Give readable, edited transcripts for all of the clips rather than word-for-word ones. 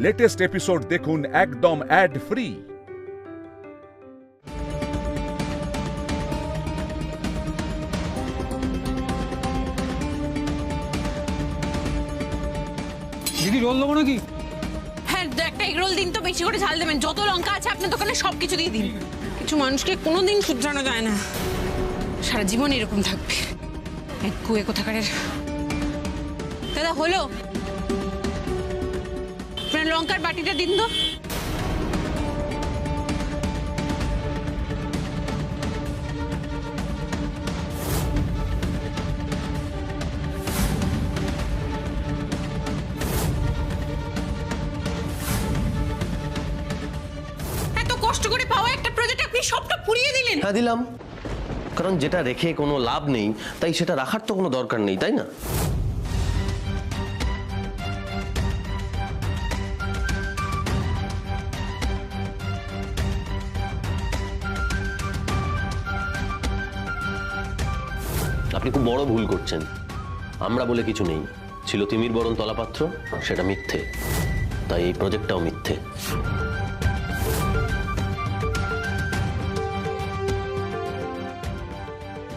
Latest episode দেখুন একদম add free. দিদি রোল দেবো নাকি? হ্যাঁ, একটা এগ রোল দিন তো, বেশি করে ঝাল দেবেন। যত লঙ্কা আছে আপনার দোকানে সবকিছু দিয়ে দিন। কিছু মানুষকে কোনোদিন শুধরানো যায় না, সারা জীবন এরকম থাকবে। এক কুয়ে কোথাকারের। দাদা হলো, আপনার লঙ্কার বাটিটা দিন তো। কষ্ট করে পাওয়া একটা প্রজেক্ট আপনি সবটা পুড়িয়ে দিলেন। হ্যাঁ দিলাম, কারণ যেটা রেখে কোনো লাভ নেই তাই সেটা রাখার তো কোনো দরকার নেই, তাই না? আপনি খুব বড় ভুল করছেন। আমরা বলে কিছু নেই, ছিল তিমির বরণ তলাপাত্র, সেটা মিথ্যে, তাই এই প্রজেক্টটাও মিথ্যে।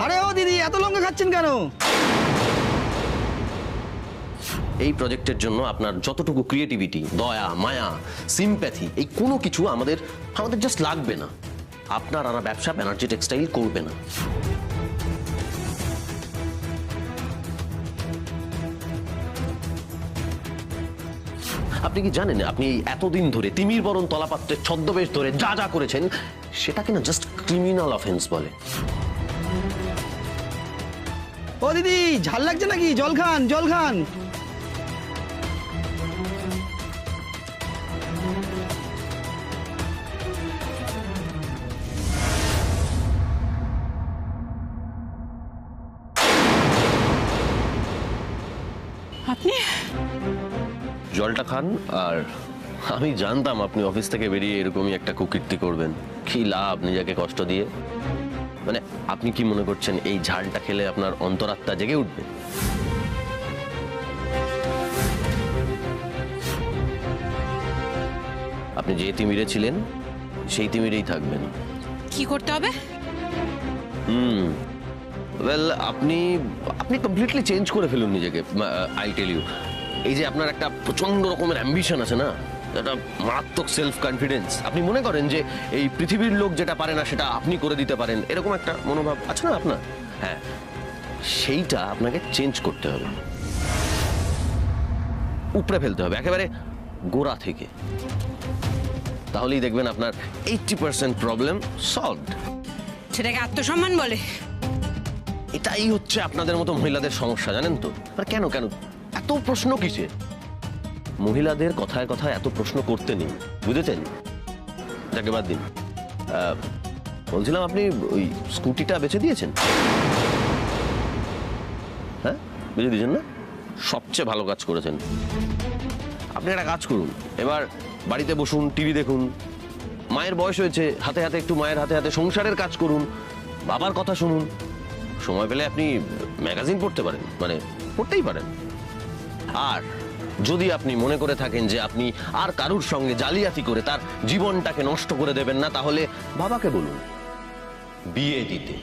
আরে ও দিদি, এত লঙ্কা খাচ্ছেন কেন? এই প্রজেক্টের জন্য আপনার যতটুকু ক্রিয়েটিভিটি, দয়া, মায়া, সিম্প্যাথি, এই কোনো কিছু আমাদের জাস্ট লাগবে না। আপনার আনা ব্যবসা ব্যানার্জি টেক্সটাইল করবে না। আপনি কি জানেন, আপনি এই এতদিন ধরে তিমির বরণ তলাপাত্রের ছদ্মবেশ ধরে যা যা করেছেন সেটাকে না জাস্ট ক্রিমিনাল অফেন্স বলে। ও দিদি, ঝাল লাগছে নাকি? জল খান, জল খান। আপনি জলটা খান। আর আমি জানতাম আপনি অফিস থেকে বেরিয়ে এরকমই একটা কুকীর্তি করবেন। কি লাভ নিজেকে কষ্ট দিয়ে? মানে আপনি কি মনে করছেন এই ঝালটা খেলে আপনার অন্তরাত্মা জেগে উঠবে? আপনি যে তিমিরে ছিলেন সেই তিমিরেই থাকবেন। কি করতে হবে? ওয়েল, আপনি কমপ্লিটলি চেঞ্জ করে ফেলুন নিজেকে। আই টেল ইউ, এই যে আপনার একটা প্রচন্ড রকমের অ্যাম্বিশন আছে না, একটা মারাত্মক সেলফ কনফিডেন্স, আপনি মনে করেন যে এই পৃথিবীর লোক যেটা পারে না সেটা আপনি করে দিতে পারেন, এরকম একটা মনোভাব আছে না আপনার? হ্যাঁ, সেইটা আপনাকে চেঞ্জ করতে হবে, উপড়ে ফেলতে হবে একেবারে গোড়া থেকে। তাহলেই দেখবেন আপনার 80% প্রবলেম সলভড। সেটাকে আত্মসম্মান বলে? এটাই হচ্ছে আপনাদের মতো মহিলাদের সমস্যা, জানেন তো? আর কেন কেন এত প্রশ্ন কিসে? মহিলাদের কথায় কথায় এত প্রশ্ন করতে নেই, বুঝেছেন? যাকে বাদ দিন। বলছিলাম, আপনি ওই স্কুটিটা বেছে দিয়েছেন? হ্যাঁ, বেছে দিয়েছেন না? সবচেয়ে ভালো কাজ করেছেন। আপনি একটা কাজ করুন, এবার বাড়িতে বসুন, টিভি দেখুন। মায়ের বয়স হয়েছে, হাতে হাতে একটু মায়ের হাতে হাতে সংসারের কাজ করুন, বাবার কথা শুনুন। সময় পেলে আপনি ম্যাগাজিন পড়তে পারেন, মানে পড়তেই পারেন। আর যদি আপনি মনে করে থাকেন যে আপনি আর কারুর সঙ্গে জালিয়াতি করে তার জীবনটাকে নষ্ট করে দেবেন না, তাহলে বাবাকে বলুন বিয়ে দিতে।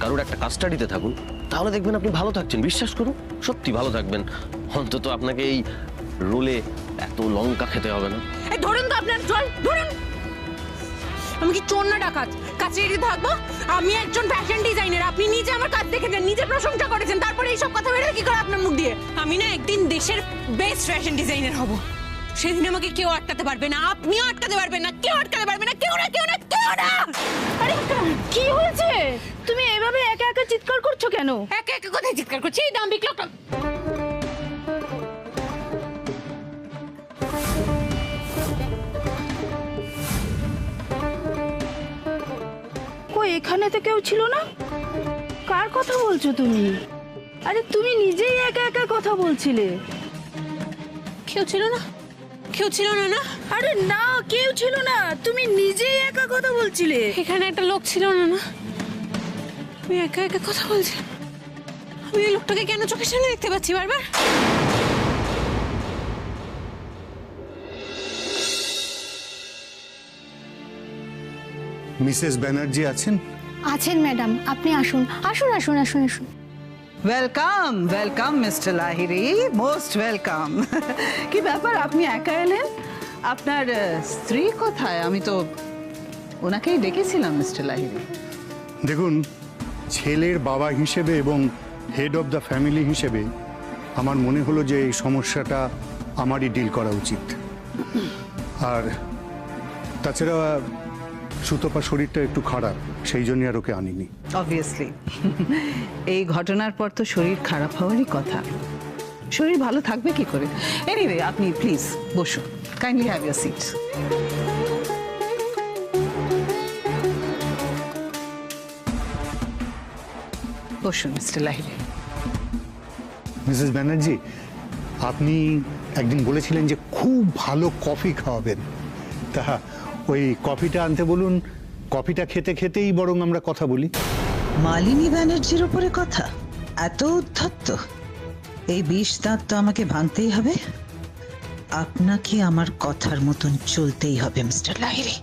কারুর একটা কাস্টাডিতে থাকুন, তাহলে দেখবেন আপনি ভালো থাকছেন। বিশ্বাস করুন, সত্যি ভালো থাকবেন। অন্তত আপনাকে এই রোলে এত লঙ্কা খেতে হবে না। ধরুন তো আপনার জল, ধরুন। আমি কি চোর না ডাকাত? কাছে এড়িয়ে থাকবো? আমি একজন ফ্যাশন ডিজাইনার। আপনি নিজে আমার কাজ দেখেছেন, নিজে প্রশংসা করেছেন, তারপরে এইসব কথা বেরোয় কি করে আপনার মুখ দিয়ে? আমি না একদিন দেশের বেস্ট ফ্যাশন ডিজাইনার হব। সেদিন আমাকে কেউ আটকাতে পারবে না, আপনিও আটকাতে পারবেন না, কেউ আটকাতে পারবে না, কেউ না, কেউ না, কেউ না। আরে কি হয়েছে? তুমি এভাবে একা একা চিৎকার করছো কেন? একা একা কোথায় চিৎকার করছি? এই দাম্ভিক লোকটা। কই, এখানে তো কেউ ছিল না। কার কথা বলছো তুমি? আরে তুমি নিজেই একা একা কথা বলছিলে। কেউ ছিল না? কেউ ছিল না? না, আরে না, কেউ ছিল না, তুমি নিজেই একা কথা বলছিলে। এখানে একটা লোক ছিল না? না, আমি একা একা কথা বলছি, আমি এই লোকটাকে কেন চোখের সামনে দেখতে পাচ্ছি বারবার? মিসেস ব্যানার্জি আছেন? আছেন ম্যাডাম, আপনি আসুন আসুন আসুন আসুন আসুন। Welcome welcome mister Lahiri, most welcome. কি ব্যাপার, আপনি একা এলেন? আপনার স্ত্রী কোথায়? আমি তো ওনাকেই ডেকেছিলাম মিস্টার লাহিড়ী। দেখুন, ছেলের বাবা হিসেবে এবং হেড অফ দ্য ফ্যামিলি হিসেবে আমার মনে হলো যে এই সমস্যাটা আমারই ডিল করা উচিত। আর তাছাড়া সুতপার শরীরটা একটু খারাপ, সেই জন্য আর ওকে আনিনি। অবভিয়াসলি এই ঘটনার পর তো শরীর খারাপ হওয়ারই কথা। শরীর ভালো থাকবে কি করে? এনিওয়ে, আপনি প্লিজ বসুন, কাইন্ডলি হ্যাভ ইউর সিট। বসুন মিস্টার লাহিড়ী। মিসেস ব্যানার্জি, আপনি একদিন বলেছিলেন যে খুব ভালো কফি খাওয়াবেন, তা ওই কফিটা আনতে বলুন। কফিটা খেতে খেতেই বরং আমরা কথা বলি। মালিনী ব্যানার্জির উপরে কথা? এত উদ্ধত্ত? এই বিষ দাঁত তো আমাকে ভাঙতেই হবে। আপনাকে আমার কথার মতন চলতেই হবে মিস্টার লাহিড়ী।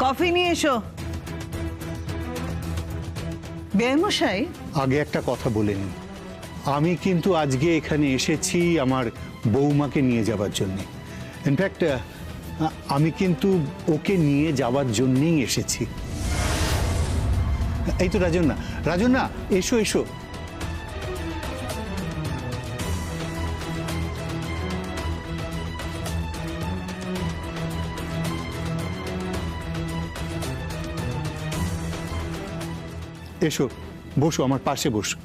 কফি নিয়ে এসো। বেমশাই, আগে একটা কথা বলে নিই, আমি কিন্তু আজকে এখানে এসেছি আমার বৌমাকে নিয়ে যাবার জন্যে। ইনফ্যাক্ট আমি কিন্তু ওকে নিয়ে যাওয়ার জন্যেই এসেছি। এই তো রাজন্না, রাজন্না এসো এসো। এসো, বসো আমার পাশে বসো।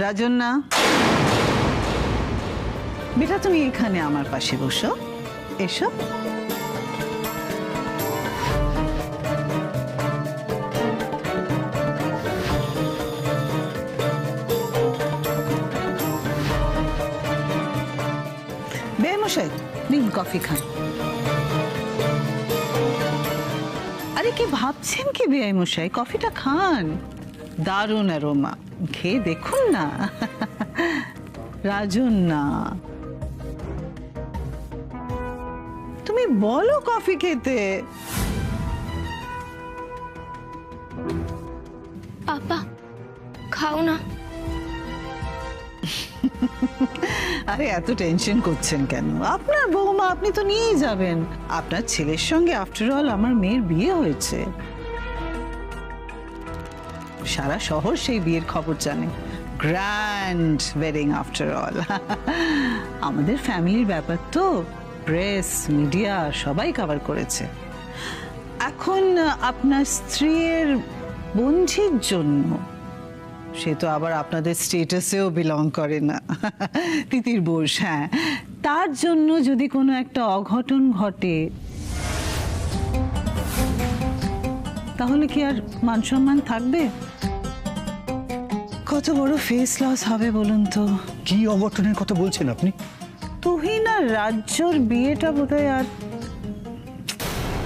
রাজন্না, বেটা তুমি এখানে আমার পাশে বসো। এসো। বেমশাই, নিন কফি খান। আরে কি ভাবছেন কি বেমশাই, কফিটা খান, দারুণ অ্যারোমা, খেয়ে দেখুন না। রাজন্না, তুমি বলো কফি খেতে। পাপা খাও না। আরে এত টেনশন করছেন কেন? আপনার বৌমা, আপনি তো নিয়েই যাবেন। আপনার ছেলের সঙ্গে আফটার অল আমার মেয়ের বিয়ে হয়েছে। সারা শহর সেই বিয়ের খবর জানে। Grand wedding after all. আমাদের ফ্যামিলির ব্যাপার তো, প্রেস মিডিয়া সবাই কভার করেছে। এখন আপনার স্ত্রীর বন্ধুর জন্য, সে তো আবার আপনাদের স্টেটাসেও বিলং করে না, তিতির বোস, হ্যাঁ, তার জন্য যদি কোনো একটা অঘটন ঘটে, তাহলে কি আর মান সম্মান থাকবে? কত বড় ফেস লস হবে বলুন তো। কি অঘটনের কথা বলছেন আপনি? তুহিন আর রাজ্যর বিয়েটা বোধহয় আর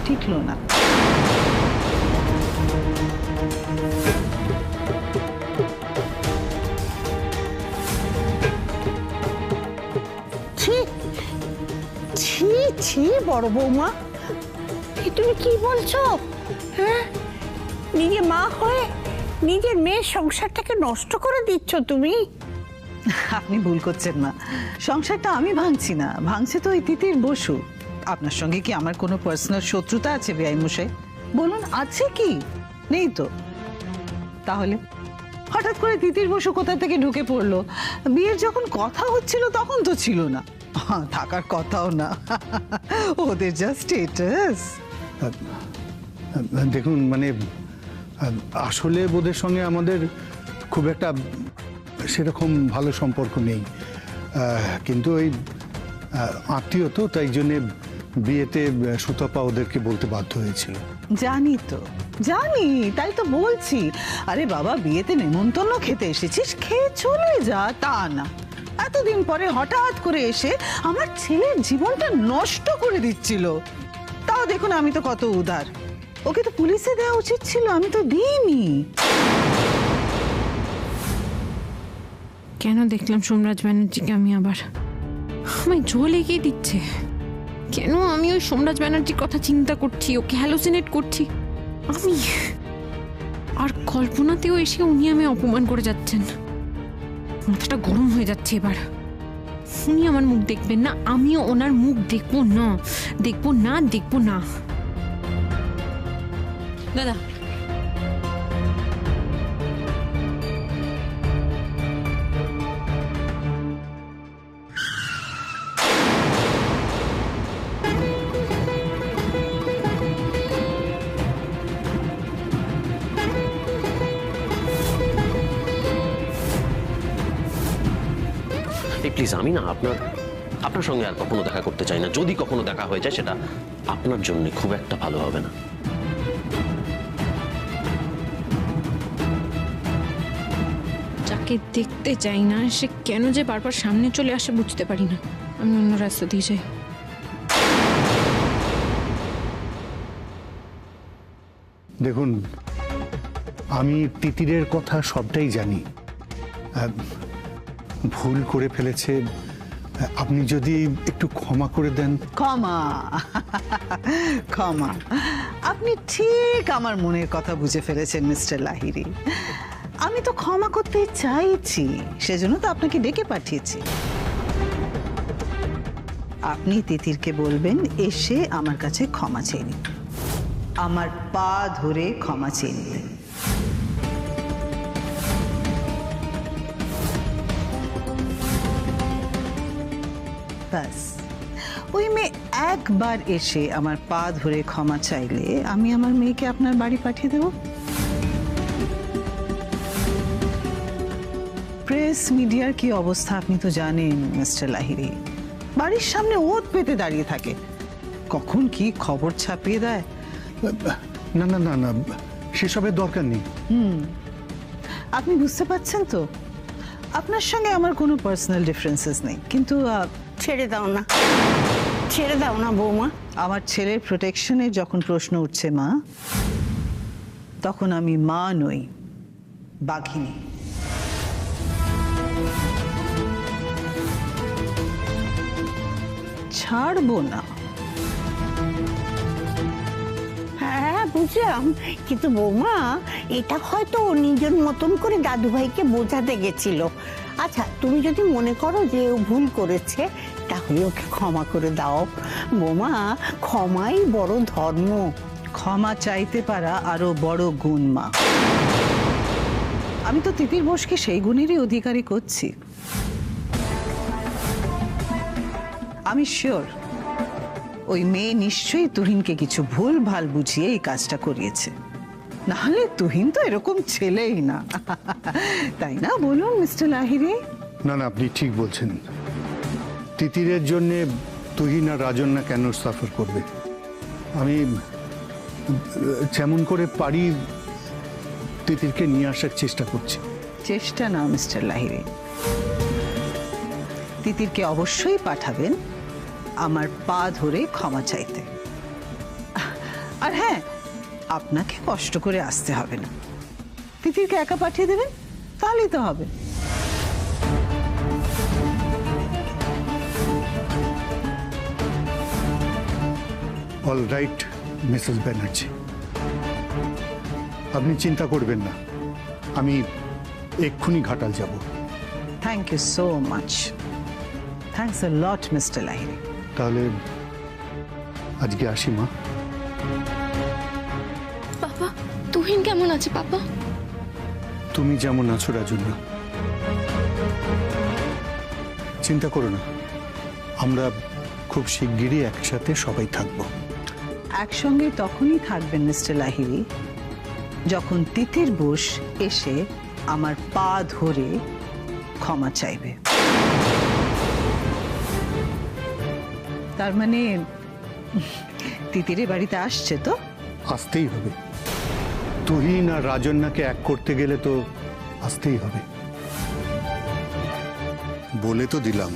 ঠিকলো না। ছি ছি বড় বৌমা, তুমি কি বলছো? হ্যাঁ, নিজে মা হয়ে নিজের মেয়ের সংসারটাকে নষ্ট করে দিচ্ছ তুমি। আপনি ভুল করছেন না, সংসারটা আমি ভাঙছি না, ভাঙছে তো ওই তিতির বসু। আপনার সঙ্গে কি আমার কোনো পার্সোনাল শত্রুতা আছে বেআই মশাই? বলুন, আছে কি? নেই তো। তাহলে হঠাৎ করে তিতির বসু কোথা থেকে ঢুকে পড়লো? বিয়ের যখন কথা হচ্ছিল তখন তো ছিল না, থাকার কথাও না। ওদের যা স্টেটাস। দেখুন, মানে আসলে ওদের সঙ্গে আমাদের খুব একটা সেরকম ভালো সম্পর্ক নেই, কিন্তু ওই আত্মীয় তো, তাই জন্যে বিয়েতে সুতপা ওদেরকে বলতে বাধ্য হয়েছিল। জানি তো, জানি, তাই তো বলছি। আরে বাবা, বিয়েতে নেমন্তন্ন খেতে এসেছিস, খেয়ে চলে যা, তা না এতদিন পরে হঠাৎ করে এসে আমার ছেলের জীবনটা নষ্ট করে দিচ্ছিল। তাও দেখুন, আমি তো কত উদার, ওকে তো পুলিশে দেওয়া উচিত ছিল, আমি তো দিইনি। কেন দেখলাম সোমরাজ ব্যানার্জিকে আমি আবার? আমায় জল এগিয়ে দিচ্ছে কেন? আমি ওই সোমরাজ ব্যানার্জির কথা চিন্তা করছি, ওকে হ্যালোসিনেট করছি আমি। আর কল্পনাতেও এসে উনি আমায় অপমান করে যাচ্ছেন। মাথাটা গরম হয়ে যাচ্ছে এবার। উনি আমার মুখ দেখবেন না, আমিও ওনার মুখ দেখবো না, দেখবো না, দেখবো না। দাদা, প্লিজ, আমি না আপনার সঙ্গে আর কখনো দেখা করতে চাই না। যদি কখনো দেখা হয়ে যায় সেটা আপনার জন্য খুব একটা ভালো হবে না। যাকে দেখতে চাই না সে কেন যে বারবার সামনে চলে আসে বুঝতে পারি না। আমি অন্য রাস্তা দিয়ে যাই। দেখুন, আমি তিতিরের কথা সবটাই জানি। ভুল করে ফেলেছে, আপনি যদি একটু ক্ষমা করে দেন। ক্ষমা? ক্ষমা? আপনি ঠিক আমার মনের কথা বুঝে ফেলেছেন মিস্টার লাহিড়ী। আমি তো ক্ষমা করতে চাইছি, সেজন্য তো আপনাকে ডেকে পাঠিয়েছি। আপনি তিতিরকে বলবেন এসে আমার কাছে ক্ষমা চেয়ে নিন, আমার পা ধরে ক্ষমা চেয়ে নিতে। ব্যাস, ওই মেয়ে একবার এসে আমার পা ধরে ক্ষমা চাইলে আমি আমার মেয়েকে আপনার বাড়ি পাঠিয়ে দেব। প্রেস মিডিয়ার কি অবস্থা আপনি তো জানেন মিস্টার লাহিড়ী। বাড়ির সামনে ওত পেতে দাঁড়িয়ে থাকে, কখন কি খবর ছাপিয়ে দেয়। না না না না, সেসবের দরকার নেই। আপনি বুঝতে পারছেন তো, আপনার সঙ্গে আমার কোনো পার্সোনাল ডিফারেন্সেস নেই, কিন্তু ছেড়ে দাও না, ছেড়ে দাও না বৌমা। আমার ছেলের প্রোটেকশনের যখন প্রশ্ন উঠছে মা, তখন আমি মা নই, বাঘিনী। ছাড়বো না। হ্যাঁ বুঝলাম, কিন্তু বৌমা এটা হয়তো ও নিজের মতন করে দাদু ভাইকে বোঝাতে গেছিল। আচ্ছা, তুমি যদি মনে করো যে ও ভুল করেছে তাহলে ওকে ক্ষমা করে দাও বৌমা। ক্ষমাই বড় ধর্ম। ক্ষমা চাইতে পারা আরো বড় গুণ মা। আমি তো তিতির বোসকে সেই গুণেরই অধিকারী করছি। আমি শিওর ওই মেয়ে নিশ্চয়ই তুহিনকে কিছু ভুল ভাল বুঝিয়ে এই কাজটা করিয়েছে, নাহলে তুহিন তো এরকম ছেলেই না। তাই না বলুন মিস্টার লাহিড়ী? না না, আপনি ঠিক বলছেন। তিতিরের জন্য তুহিন আর রাজন্যা কেন সাফার করবে? আমি যেমন করে পারি তিতিরকে নিয়ে আসার চেষ্টা করছি। চেষ্টা না মিস্টার লাহিড়ী, তিতিরকে অবশ্যই পাঠাবেন আমার পা ধরে ক্ষমা চাইতে। আর হ্যাঁ, আপনাকে কষ্ট করে আসতে হবে না, তিতিরকে একা পাঠিয়ে দেবেন, তাহলেই তো হবে। অল রাইট মিসেস ব্যানার্জি, আপনি চিন্তা করবেন না, আমি এক্ষুনি ঘাটাল যাব। Thank you so much. Thanks a lot mister Lahiri. তাহলে আজকে আসি মা। পাপা, তুহিন কেমন আছে পাপা? তুমি যেমন আছো রাজন্যা, চিন্তা করো না, আমরা খুব শিগগিরই একসাথে সবাই থাকবো। একসঙ্গে তখনই থাকবেন মিস্টার লাহিড়ী যখন তিতির বোস এসে আমার পা ধরে ক্ষমা চাইবে। তার মানে তিতিরে বাড়িতে আসছে তো? আসতেই হবে। তুহিন আর রাজন্যাকে এক করতে গেলে তো আসতেই হবে। বলে তো দিলাম,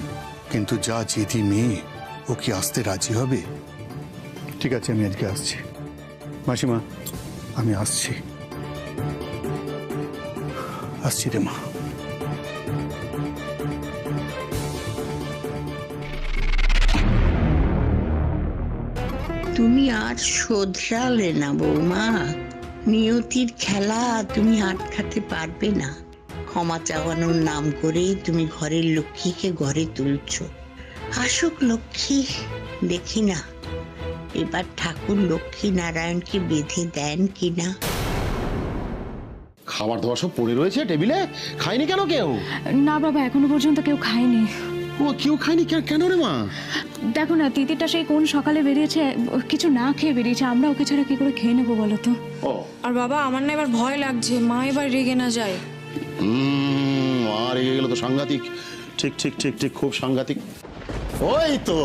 কিন্তু যা জেদি মেয়ে, ও কি আসতে রাজি হবে? ঠিক আছে, আমি আজকে আসছি। মাসিমা, আমি আসছি। আসছি রে মা। আর শোধরালে না বৌমা। নিয়তির খেলা তুমি আটকাতে পারবে না। ক্ষমা চাওয়ানোর নাম করেই তুমি ঘরের লক্ষ্মীকে ঘরে তুলছো। আসুক লক্ষ্মী, দেখি না এবার ঠাকুর লক্ষ্মী নারায়ণকে বেঁধে দেন কিনা। খাবার দাবার সব পড়ে রয়েছে টেবিলে, খায়নি কেন কেউ? না বাবা, এখনো পর্যন্ত কেউ খায়নি। ও কেউ খায়নি কেন রে মা? দেখো না, তিতিরটা সেই কোন সকালে বেরিয়েছে, কিছু না খেয়ে বেরিয়েছে। আমরা ওকে ছাড়া কি করে খেয়ে নেবো বলো তো? ও আর বাবা, আমার না এবার ভয় লাগছে, মা এবার রেগে না যায়। মা রেগে গেল তো সাংঘাতিক। ঠিক ঠিক ঠিক ঠিক, খুব সাংঘাতিক। এই তো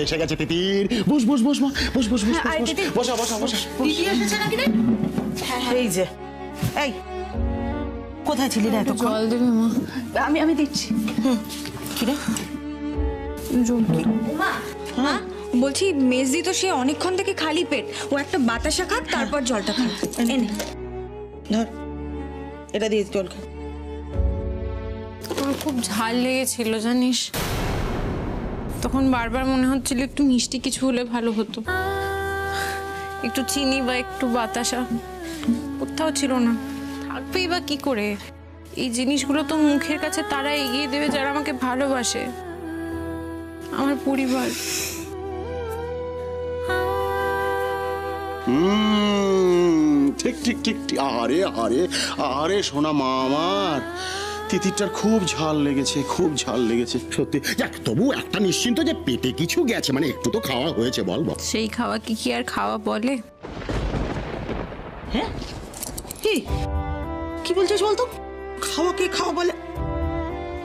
এসে গেছে তিতির। বস বস বস মা, বস বস বস বস, বসা বসা বসা। এই যে, এই কোথায় ছিলি রে এতক্ষণ? জল দেবে মা? আমি দিচ্ছি। কি রে? মা বলছি, মেজদি তো সে অনেকক্ষণ থেকে খালি পেট, ও একটা বাতাসা খাক, তারপর জলটা খাক। এনে ধর, এটা দিয়ে জল খা। আমার খুব ঝাল লেগেছিল জানিস, তখন বারবার মনে হচ্ছিল একটু মিষ্টি কিছু হলে ভালো হতো, একটু চিনি বা একটু বাতাসা। কোথাও ছিল না, থাকবেই বা কি করে? এই জিনিসগুলো তো মুখের কাছে তারা এগিয়ে দেবে যারা আমাকে ভালোবাসে, আমার পরিবার। ঠিক ঠিক ঠিক। আরে আরে আরে সোনা মা আমার, তিতিরটার খুব ঝাল লেগেছে, খুব ঝাল লেগেছে সত্যি। যাক, তবু একটা নিশ্চিন্ত যে পেটে কিছু গেছে, মানে একটু তো খাওয়া হয়েছে। বল বল। সেই খাওয়া কি আর খাওয়া বলে? হ্যাঁ, কি বলছিস বলতো? খাওয়াকে খাওয়া বলে?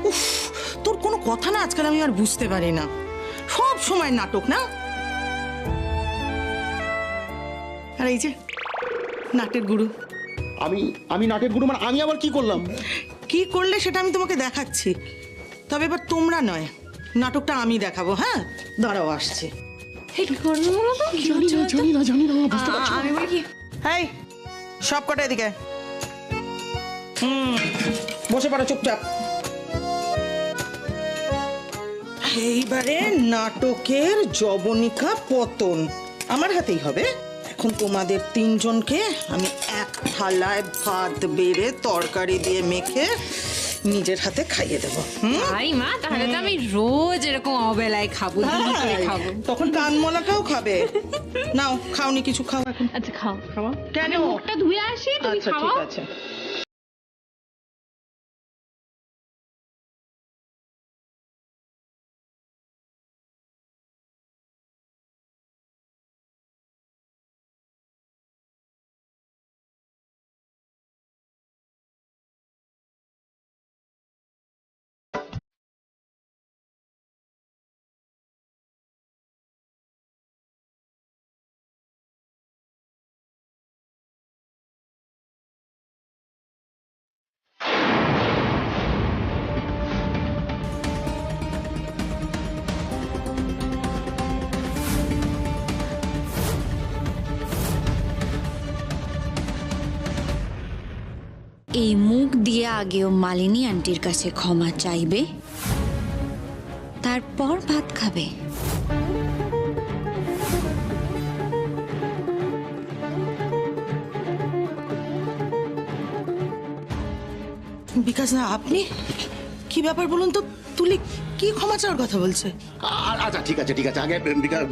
উফ, তোর কোনো কথা না আজকাল আমি আর বুঝতে পারি না। সব সময় নাটক না? আর এই যে নাটের গুরু। আমি নাটের গুরু মানে? আমি আবার কি করলাম? কি করলে সেটা আমি তোমাকে দেখাচ্ছি, তবে এবার তোমরা নয়, নাটকটা আমি দেখাবো। হ্যাঁ, দাঁড়াও, আসছে। জানি না বুঝতে পারছি না। এই সব কটা এদিকে। বসে পড়ো চুপচাপ। এইবারে নাটকের জবনিকা পতন আমার হাতেই হবে। এখন তোমাদের তিনজনকে আমি এক থালায় ভাত বেড়ে তরকারি দিয়ে মেখে নিজের হাতে খাইয়ে দেবো। ভাই মা, তাহলে তো আমি রোজ এরকম অবেলায় খাবো, খাবো। তখন কানমলাটাও খাবে। নাও, খাওনি কিছু, খাও এখন। আচ্ছা খাও, খাওয়া। কেন? মুখটা ধুয়ে আসি, তুমি আচ্ছা খাও। ঠিক আছে। এই মুখ দিয়ে আগেও মালিনী আন্টির কাছে ক্ষমা চাইবে, তারপর ভাত খাবে। বিকাশ না, আপনি কি ব্যাপার বলুন তো? তুলি কি ক্ষমা চাওয়ার কথা বলছে? আচ্ছা ঠিক আছে ঠিক আছে, আগে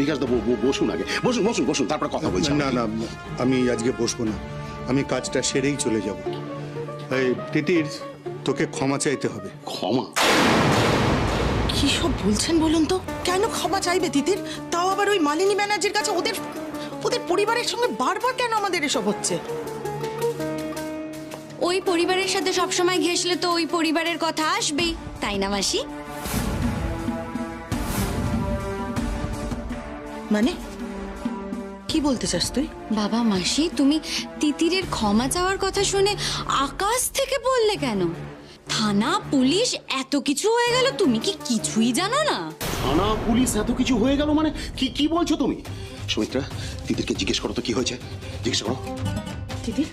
বিকাশ দেবো, বসুন আগে, বসুন বসুন বসুন, তারপর কথা বলছি। না না, আমি আজকে বসবো না, আমি কাজটা সেরেই চলে যাব। এই তিতির, তোকে ক্ষমা চাইতে হবে। ক্ষমা? কি সব বলছেন বলুন তো? কেন ক্ষমা চাইবে তিতির? তাও আবার ওই মালিনী ব্যানার্জির কাছে? ওদের পরিবারের সঙ্গে বারবার কেন আমাদের এসব হচ্ছে? ওই পরিবারের সাথে সবসময় ঘেঁষলে তো ওই পরিবারের কথা আসবেই, তাই না মাসি? মানে কি বলতে চাস তুই? বাবা মাসি, তুমি তিতিরের ক্ষমা চাওয়ার কথা শুনে আকাশ থেকে বললে কেন? থানা পুলিশ এত কিছু হয়ে গেল, তুমি কি কিছুই জানো না? থানা পুলিশ এত কিছু হয়ে গেল মানে? কি বলছো তুমি? সুমিত্রা, তিতিরকে জিজ্ঞেস করো তো কি হয়েছে, জিজ্ঞেস করো। তিতির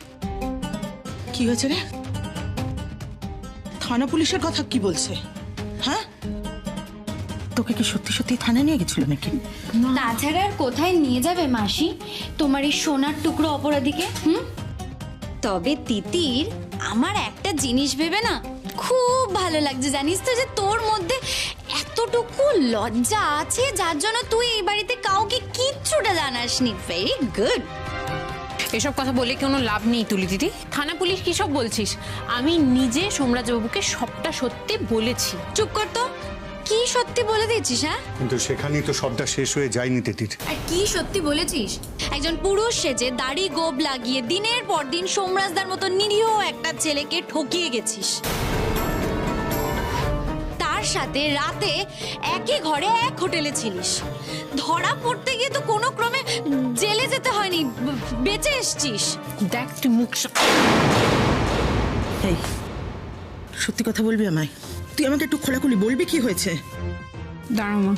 কি হয়েছে রে? থানা পুলিশের কথা কি বলছে? হ্যাঁ, তোকে কি সত্যি সত্যি থানায় নিয়ে গেছিল নাকি? তাছাড়া আর কোথায় নিয়ে যাবে মাসি তোমার এই সোনার টুকরো অপরাধীকে? তবে তিতির, আমার একটা জিনিস ভেবে না খুব ভালো লাগছে, জানিস তো, যে তোর মধ্যে এতটুকু লজ্জা আছে যার জন্য তুই এই বাড়িতে কাউকে কিচ্ছুটা জানাসনি। Very good. এসব কথা বলে কোনো লাভ নেই তুলি দিদি। থানা পুলিশ কি সব বলছিস? আমি নিজে সোমরাজবাবুকে সবটা সত্যি বলেছি। চুপ কর তো, কি সত্যি বলে দিয়েছিস? হ্যাঁ, কিন্তু সেখানেই তো সবটা শেষ হয়ে যায়নি তিতির। আর কি সত্যি বলেছিস? একজন পুরুষ সেজে দাড়ি গোব লাগিয়ে দিনের পর দিন সোমরাজদার মতো নিরীহ একটা ছেলেকে ঠকিয়ে গেছিস। তার সাথে রাতে একই ঘরে এক হোটেলে ছিলিস। ধরা পড়তে গিয়ে তো কোনো ক্রমে জেলে যেতে হয়নি, বেঁচে এসছিস। দেখ তুই মুখ এই সত্যি কথা বলবি আমায়? তুই আমাকে একটু খোলাখুলি বলবি কি হয়েছে? দাঁড়াও মা।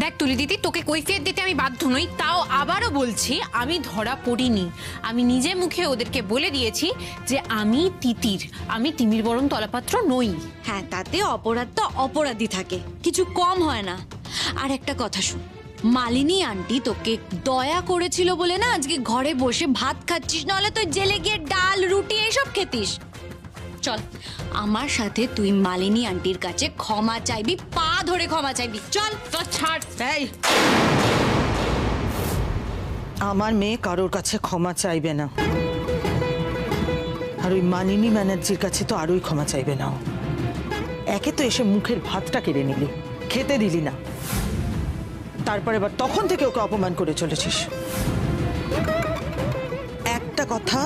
দেখ তুলি দিদি, তোকে কৈফিয়ত দিতে আমি বাধ্য নই, তাও আবারও বলছি আমি ধরা পড়িনি। আমি নিজে মুখে ওদেরকে বলে দিয়েছি যে আমি তিতির, আমি তিমির বরণ তলাপাত্র নই। হ্যাঁ, তাতে অপরাধ তো অপরাধী থাকে, কিছু কম হয় না। আর একটা কথা শুন, মালিনী আন্টি তোকে দয়া করেছিল বলে না আজকে ঘরে বসে ভাত খাচ্ছিস, নাহলে তুই জেলে গিয়ে ডাল রুটি এসব খেতিস। চল আমার সাথে তুই মালিনী আন্টির কাছে ক্ষমা চাইবি, পা ধরে ক্ষমা চাইবি। চল। তো ছাড়। এই, আমার মেয়ে কারোর কাছে ক্ষমা চাইবে না, আর ওই মানিনী ব্যানার্জির কাছে তো আরোই ক্ষমা চাইবে না। একে তো এসে মুখের ভাতটা কেড়ে নিলি, খেতে দিলি না, তারপরে এবার তখন থেকে ওকে অপমান করে চলেছিস। একটা কথা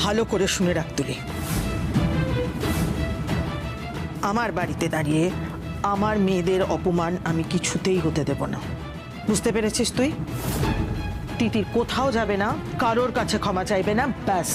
ভালো করে শুনে রাখ তুলি, আমার বাড়িতে দাঁড়িয়ে আমার মেয়েদের অপমান আমি কিছুতেই হতে দেব না, বুঝতে পেরেছিস তুই? তিতির কোথাও যাবে না, কারোর কাছে ক্ষমা চাইবে না, ব্যাস।